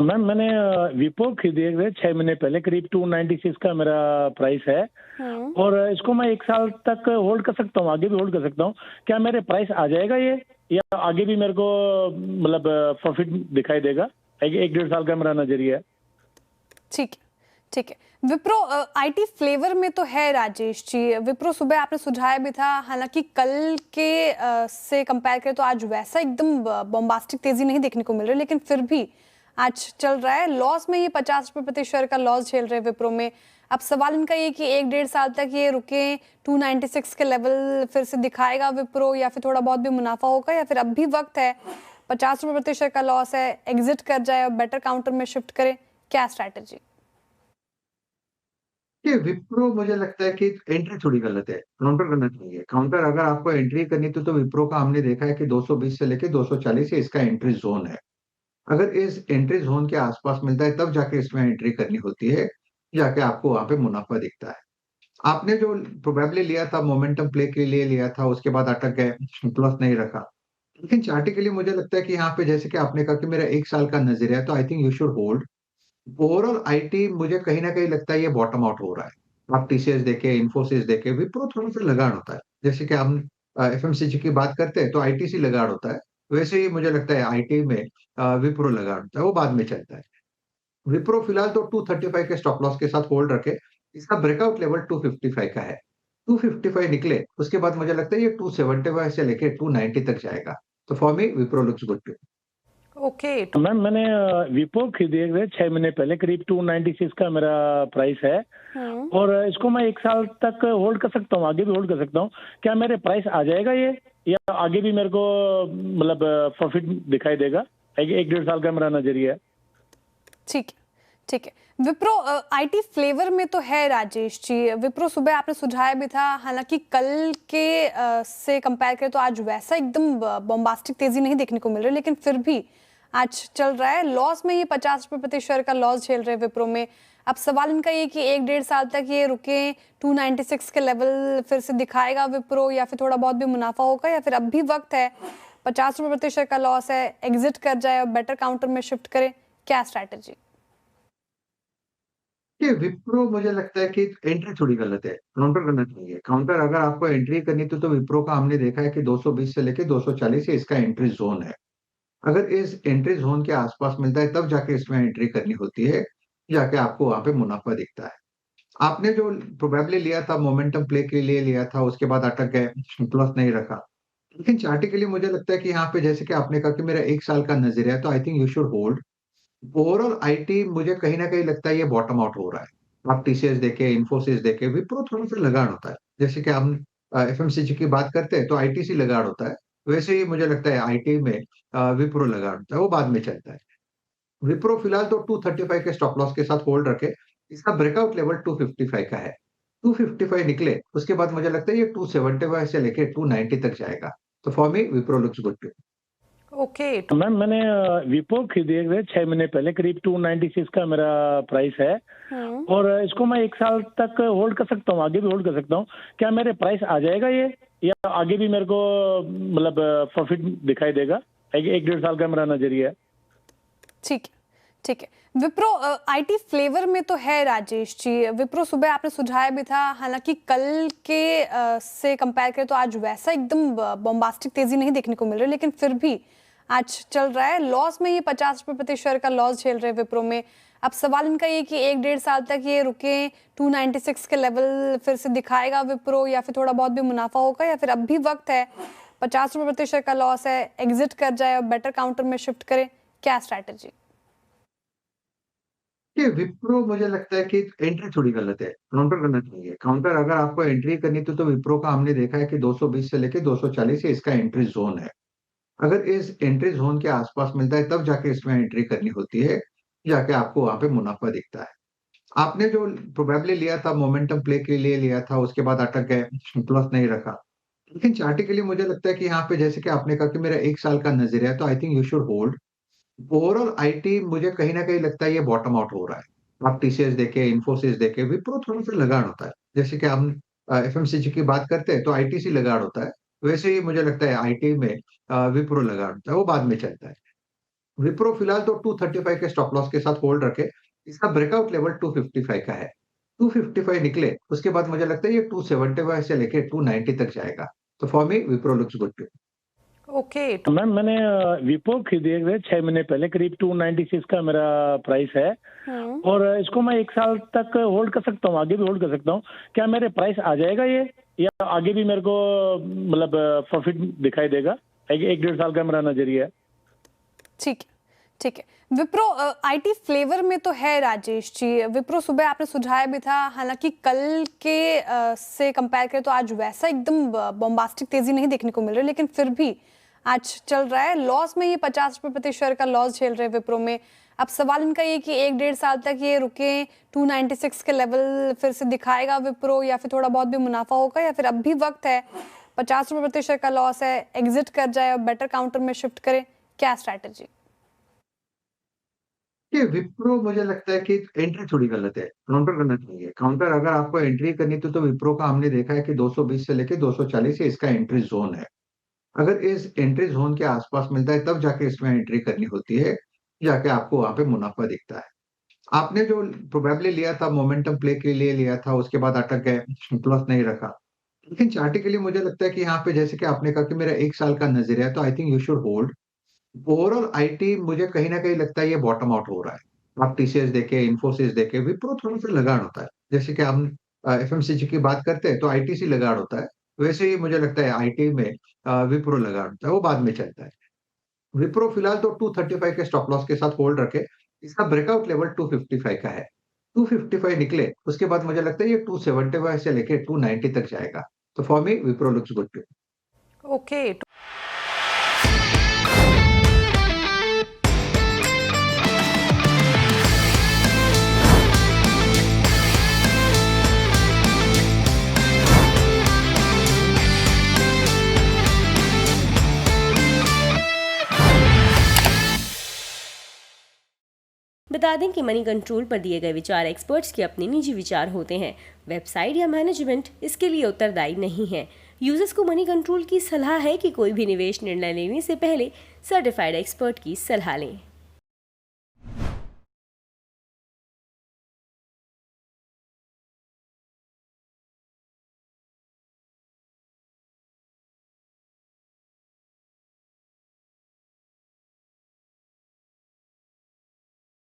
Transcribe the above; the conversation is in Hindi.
मैम मैंने विप्रो खरीदी है 6 महीने पहले, करीब 296 का मेरा प्राइस है। हम्म। और इसको मैं 1 साल तक होल्ड कर सकता हूँ, आगे भी होल्ड कर सकता हूँ। क्या मेरे प्राइस आ जाएगा ये, या आगे भी मेरे को मतलब प्रॉफिट दिखाई देगा? एक 1.5 साल का मेरा नजरिया है। ठीक है, ठीक है। विप्रो आईटी फ्लेवर में तो है राजेश जी। विप्रो सुबह आपने सुझाया भी था, हालांकि कल के से कंपेयर करें तो आज वैसा एकदम बॉम्बास्टिक तेजी नहीं देखने को मिल रही, लेकिन फिर भी आज चल रहा है लॉस में। ये 50 रुपए प्रति शेयर का लॉस झेल रहे हैं विप्रो में। अब सवाल इनका ये कि 1-1.5 साल तक ये रुके, 296 के लेवल फिर से दिखाएगा विप्रो, या फिर थोड़ा बहुत भी मुनाफा होगा, या फिर अब भी वक्त है, 50 रुपए प्रति शेयर का लॉस है, एग्जिट कर जाए और बेटर काउंटर में शिफ्ट करे? क्या स्ट्रैटेजी? ये विप्रो मुझे लगता है कि एंट्री थोड़ी गलत है, काउंटर करना चाहिए। काउंटर अगर आपको एंट्री करनी तो विप्रो का हमने देखा है कि 220 से लेके 240 ही इसका एंट्री जोन है। अगर इस एंट्री जोन के आसपास मिलता है तब जाके इसमें एंट्री करनी होती है, जाके आपको वहां पे मुनाफा दिखता है। आपने जो प्रोबेबली लिया था मोमेंटम प्ले के लिए लिया था, उसके बाद अटक गए, प्लस नहीं रखा। लेकिन चार्टिकली मुझे लगता है कि यहाँ पे जैसे कि आपने कहा कि मेरा 1 साल का नजरिया है, तो I think you should hold. Overall IT मुझे कहीं ना कहीं लगता है ये बॉटम आउट हो रहा है। आप टीसीएस देखे, इन्फोसिस देखे, विप्रो थोड़ा सा लगान होता है। जैसे कि हम एफएमसीजी की बात करते हैं तो आईटीसी लगान होता है, वैसे ही मुझे लगता है आईटी में विप्रो लगान होता है, वो बाद में चलता है। विप्रो फिलहाल तो 235 के स्टॉप लॉस के साथ होल्ड रखे। इसका ब्रेकआउट लेवल 255 का है। 255 निकले उसके बाद मुझे लगता है ये 275 से लेके 290 तक जाएगा। तो for me Wipro looks good too. Okay. Ma'am मैंने विप्रो खरीदी है 6 महीने पहले, करीब 296 का मेरा प्राइस है। हम्म। और इसको मैं 1 साल तक होल्ड कर सकता हूँ, आगे भी होल्ड कर सकता हूँ। क्या मेरे प्राइस आ जाएगा ये, या आगे भी मेरे को मतलब प्रॉफिट दिखाई देगा? एक 1.5 साल का मेरा नजरिया है। ठीक है, ठीक है। विप्रो आईटी फ्लेवर में तो है राजेश जी। विप्रो सुबह आपने सुझाया भी था, हालांकि कल के से कंपेयर करें तो आज वैसा एकदम बॉम्बास्टिक तेजी नहीं देखने को मिल रही, लेकिन फिर भी आज चल रहा है लॉस में। ये 50 रुपए प्रति शेयर का लॉस झेल रहे हैं विप्रो में। अब सवाल इनका ये कि 1-1.5 साल तक ये रुके, 296 के लेवल फिर से दिखाएगा विप्रो, या फिर थोड़ा बहुत भी मुनाफा होगा, या फिर अब भी वक्त है, 50 रुपए प्रति शेयर का लॉस है, एग्जिट कर जाए और बेटर काउंटर में शिफ्ट करे? क्या स्ट्रैटेजी? ये विप्रो मुझे लगता है कि एंट्री थोड़ी गलत है, काउंटर करना चाहिए। काउंटर अगर आपको एंट्री करनी तो विप्रो का हमने देखा है कि 220 से लेके 240 ही इसका एंट्री जोन है। अगर इस एंट्री जोन के आसपास मिलता है तब जाके इसमें एंट्री करनी होती है, जाके आपको वहां पे मुनाफा दिखता है। आपने जो प्रोबेबली लिया था मोमेंटम प्ले के लिए लिया था, उसके बाद अटक गए, प्लस नहीं रखा। लेकिन चार्टिकली मुझे लगता है कि यहाँ पे जैसे कि आपने कहा कि मेरा 1 साल का नजरिया है, तो I think you should hold. Overall IT मुझे कहीं ना कहीं लगता है ये बॉटम आउट हो रहा है। आप टीसीएस देखे, इन्फोसिस देखे, विप्रो थोड़ा सा लगान होता है। जैसे कि हम एफएमसीजी की बात करते हैं तो आईटीसी लगान होता है, वैसे ही मुझे लगता है आईटी में विप्रो लगान होता है, वो बाद में चलता है। विप्रो फिलहाल तो 235 के स्टॉप लॉस के साथ होल्ड रखे। इसका ब्रेकआउट लेवल 255 का है। 255 निकले उसके बाद मुझे लगता है ये 275 से लेके 290 तक जाएगा। तो for me Wipro looks good too. Okay. Ma'am मैंने विप्रो खरीदी है 6 महीने पहले, करीब 296 का मेरा प्राइस है। हम्म। और इसको मैं 1 साल तक होल्ड कर सकता हूँ, आगे भी होल्ड कर सकता हूँ। क्या मेरे प्राइस आ जाएगा ये, या आगे भी मेरे को मतलब प्रॉफिट दिखाई देगा? एक 1.5 साल का मेरा नजरिया है। ठीक है, ठीक है। विप्रो आईटी फ्लेवर में तो है राजेश जी। विप्रो सुबह आपने सुझाया भी था, हालांकि कल के से कंपेयर करें तो आज वैसा एकदम बॉम्बास्टिक तेजी नहीं देखने को मिल रही, लेकिन फिर भी आज चल रहा है लॉस में। ये 50 रुपए प्रति शेयर का लॉस झेल रहे हैं विप्रो में। अब सवाल इनका ये कि 1-1.5 साल तक ये रुके, 296 के लेवल फिर से दिखाएगा विप्रो, या फिर थोड़ा बहुत भी मुनाफा होगा, या फिर अब भी वक्त है, 50 रुपए प्रति शेयर का लॉस है, एग्जिट कर जाए और बेटर काउंटर में शिफ्ट करे? क्या स्ट्रैटेजी? ये विप्रो मुझे लगता है कि एंट्री थोड़ी गलत है, काउंटर करना चाहिए। काउंटर अगर आपको एंट्री करनी तो विप्रो का हमने देखा है कि 220 से लेके 240 ही इसका एंट्री जोन है। अगर इस एंट्री जोन के आसपास मिलता है तब जाके इसमें एंट्री करनी होती है, जाके आपको वहां पे मुनाफा दिखता है। आपने जो प्रोबेबली लिया था मोमेंटम प्ले के लिए लिया था, उसके बाद अटक गए, प्लस नहीं रखा। लेकिन चार्टिकली मुझे लगता है कि यहाँ पे जैसे कि आपने कहा कि मेरा 1 साल का नजरिया है, तो I think you should hold. Overall IT मुझे कहीं ना कहीं लगता है ये बॉटम आउट हो रहा है। आप टीसीएस देखे, इन्फोसिस देखे, विप्रो थोड़ा सा लगान होता है। जैसे कि हम एफएमसीजी की बात करते हैं तो आईटीसी लगान होता है, वैसे ही मुझे लगता है आईटी में विप्रो लगान होता है, वो बाद में चलता है। विप्रो फिलहाल तो 235 के स्टॉप लॉस के साथ होल्ड रखे। इसका ब्रेकआउट लेवल 255 का है। 255 निकले, उसके बाद मुझे लगता है ये 275 से लेके 290 तक जाएगा। तो for me Wipro looks good too. Okay. Ma'am मैंने विप्रो खरीदे हुए 6 महीने पहले, करीब 296 का मेरा प्राइस है, और इसको मैं 1 साल तक होल्ड कर सकता हूँ, आगे भी होल्ड कर सकता हूँ। क्या मेरे प्राइस आ जाएगा ये, या आगे भी मेरे को मतलब प्रॉफिट दिखाई देगा? एक 1.5 साल का मेरा नजरिया है। ठीक है, ठीक है। विप्रो आईटी फ्लेवर में तो है राजेश जी। विप्रो सुबह आपने सुझाया भी था, हालांकि कल के से कंपेयर करें तो आज वैसा एकदम बॉम्बास्टिक तेजी नहीं देखने को मिल रही, लेकिन फिर भी आज चल रहा है लॉस में। ये 50 रुपये प्रति शेयर का लॉस झेल रहे विप्रो में। अब सवाल इनका ये कि 1-1.5 साल तक ये रुके, 296 के लेवल फिर से दिखाएगा विप्रो, या फिर थोड़ा बहुत भी मुनाफा होगा, या फिर अब भी वक्त है, 50 रुपये प्रति शेयर का लॉस है, एग्जिट कर जाए और बेटर काउंटर में शिफ्ट करे? क्या स्ट्रैटेजी? ये विप्रो मुझे लगता है कि एंट्री थोड़ी गलत है, काउंटर करना चाहिए। काउंटर अगर आपको एंट्री करनी तो विप्रो का हमने देखा है कि 220 से लेके 240 ये इसका एंट्री जोन है। अगर इस एंट्री जोन के आसपास मिलता है तब जाके इसमें एंट्री करनी होती है, जाके आपको वहां पे मुनाफा दिखता है। आपने जो प्रोबेबली लिया था मोमेंटम प्ले के लिए लिया था, उसके बाद अटक गए, प्लस नहीं रखा। लेकिन चार्टिकली मुझे लगता है कि यहाँ पे जैसे कि आपने कहा कि मेरा 1 साल का नजरिया है, तो I think you should hold. Overall IT मुझे कहीं न कहीं लगता है ये बॉटम आउट हो रहा है। आप टीसीएस देखें, इन्फोसिस देखें, विप्रो थोड़ा-सा लगान होता है। जैसे कि हम एफएमसीजी की बात करते हैं तो आईटीसी लगान होता है। वैसे ही मुझे लगता है आईटी में विप्रो लगान होता है, वो बाद में चलता है। विप्रो फिलहाल तो 235 के स्टॉप लॉस के साथ होल्ड रखे। इसका ब्रेकआउट लेवल 255 का है। 255 निकले, उसके बाद मुझे लगता है ये 275 से लेके 290 तक जाएगा। तो for me Wipro looks good too. Okay. बता दें कि मनी कंट्रोल पर दिए गए विचार एक्सपर्ट्स के अपने निजी विचार होते हैं। वेबसाइट या मैनेजमेंट इसके लिए उत्तरदायी नहीं है। यूजर्स को मनी कंट्रोल की सलाह है कि कोई भी निवेश निर्णय लेने से पहले सर्टिफाइड एक्सपर्ट की सलाह लें।